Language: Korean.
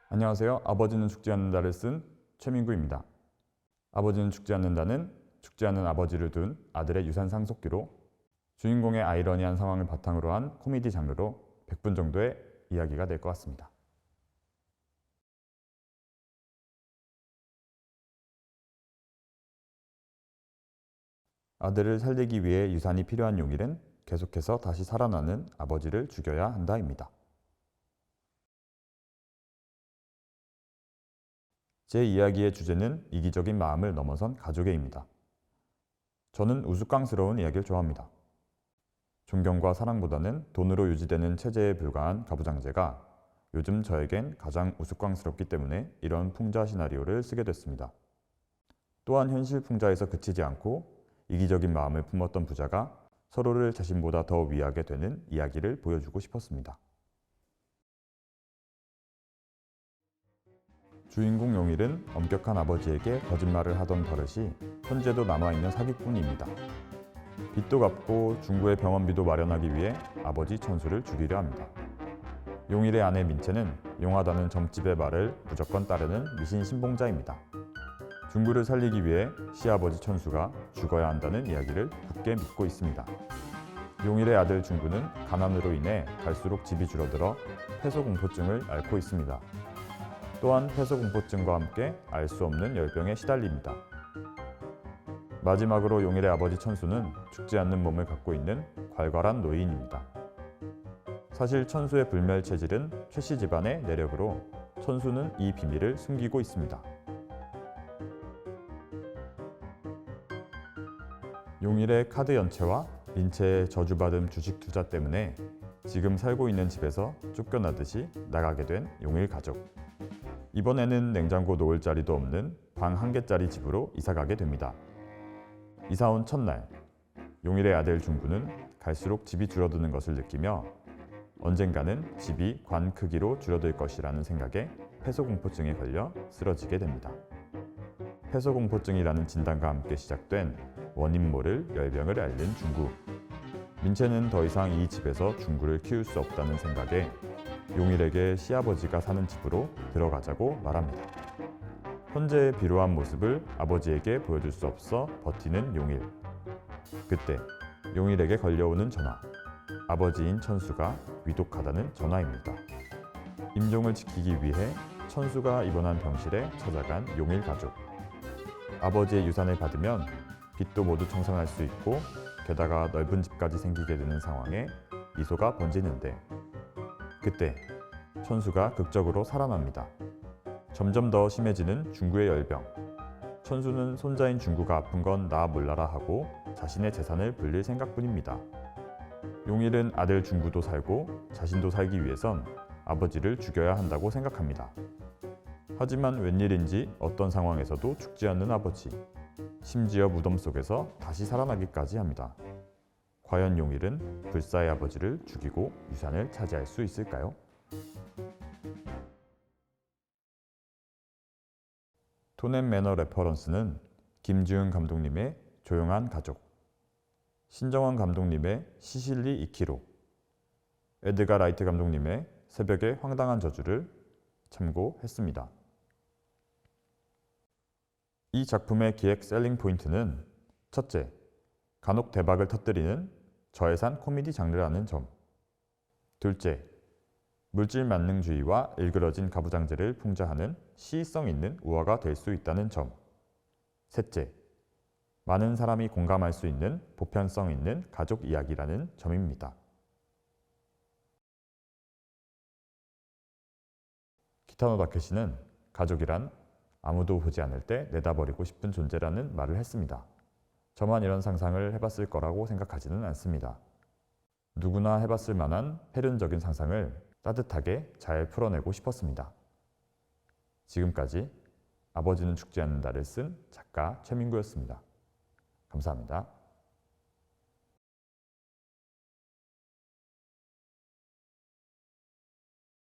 안녕하세요. 아버지는 죽지 않는다를 쓴 최민구입니다. 아버지는 죽지 않는다는 죽지 않는 아버지를 둔 아들의 유산 상속기로 주인공의 아이러니한 상황을 바탕으로 한 코미디 장르로 100분 정도의 이야기가 될 것 같습니다. 아들을 살리기 위해 유산이 필요한 용일은 계속해서 다시 살아나는 아버지를 죽여야 한다입니다. 제 이야기의 주제는 이기적인 마음을 넘어선 가족애입니다. 저는 우스꽝스러운 이야기를 좋아합니다. 존경과 사랑보다는 돈으로 유지되는 체제에 불과한 가부장제가 요즘 저에겐 가장 우스꽝스럽기 때문에 이런 풍자 시나리오를 쓰게 됐습니다. 또한 현실 풍자에서 그치지 않고 이기적인 마음을 품었던 부자가 서로를 자신보다 더 위하게 되는 이야기를 보여주고 싶었습니다. 주인공 용일은 엄격한 아버지에게 거짓말을 하던 버릇이 현재도 남아있는 사기꾼입니다. 빚도 갚고 중구의 병원비도 마련하기 위해 아버지 천수를 죽이려 합니다. 용일의 아내 민채는 용하다는 점집의 말을 무조건 따르는 미신 신봉자입니다. 중구를 살리기 위해 시아버지 천수가 죽어야 한다는 이야기를 굳게 믿고 있습니다. 용일의 아들 중구는 가난으로 인해 갈수록 집이 줄어들어 폐소공포증을 앓고 있습니다. 또한 폐소공포증과 함께 알 수 없는 열병에 시달립니다. 마지막으로 용일의 아버지 천수는 죽지 않는 몸을 갖고 있는 괄괄한 노인입니다. 사실 천수의 불멸 체질은 최씨 집안의 내력으로 천수는 이 비밀을 숨기고 있습니다. 용일의 카드 연체와 민채의 저주받은 주식 투자 때문에 지금 살고 있는 집에서 쫓겨나듯이 나가게 된 용일 가족. 이번에는 냉장고 놓을 자리도 없는 방 1개짜리 집으로 이사가게 됩니다. 이사 온 첫날, 용일의 아들 중구는 갈수록 집이 줄어드는 것을 느끼며 언젠가는 집이 관 크기로 줄어들 것이라는 생각에 폐소공포증에 걸려 쓰러지게 됩니다. 폐소공포증이라는 진단과 함께 시작된 원인 모를 열병을 앓는 중구. 민채는 더 이상 이 집에서 중구를 키울 수 없다는 생각에 용일에게 시아버지가 사는 집으로 들어가자고 말합니다. 현재의 비루한 모습을 아버지에게 보여줄 수 없어 버티는 용일. 그때 용일에게 걸려오는 전화. 아버지인 천수가 위독하다는 전화입니다. 임종을 지키기 위해 천수가 입원한 병실에 찾아간 용일 가족. 아버지의 유산을 받으면 빚도 모두 청산할 수 있고 게다가 넓은 집까지 생기게 되는 상황에 미소가 번지는데 그때 천수가 극적으로 살아납니다. 점점 더 심해지는 중구의 열병. 천수는 손자인 중구가 아픈 건 나 몰라라 하고 자신의 재산을 불릴 생각뿐입니다. 용일은 아들 중구도 살고 자신도 살기 위해선 아버지를 죽여야 한다고 생각합니다. 하지만 웬일인지 어떤 상황에서도 죽지 않는 아버지. 심지어 무덤 속에서 다시 살아나기까지 합니다. 과연 용일은 불사의 아버지를 죽이고 유산을 차지할 수 있을까요? 톤 앤 매너 레퍼런스는 김지훈 감독님의 조용한 가족, 신정원 감독님의 시실리 2km, 에드가 라이트 감독님의 새벽의 황당한 저주를 참고했습니다. 이 작품의 기획 셀링 포인트는 첫째, 간혹 대박을 터뜨리는 저예산 코미디 장르라는 점. 둘째, 물질 만능주의와 일그러진 가부장제를 풍자하는 시의성 있는 우화가 될 수 있다는 점. 셋째, 많은 사람이 공감할 수 있는 보편성 있는 가족 이야기라는 점입니다. 기타노 다케시는 가족이란 아무도 보지 않을 때 내다버리고 싶은 존재라는 말을 했습니다. 저만 이런 상상을 해봤을 거라고 생각하지는 않습니다. 누구나 해봤을 만한 폐륜적인 상상을 따뜻하게 잘 풀어내고 싶었습니다. 지금까지 아버지는 죽지 않는다를 쓴 작가 최민구였습니다. 감사합니다.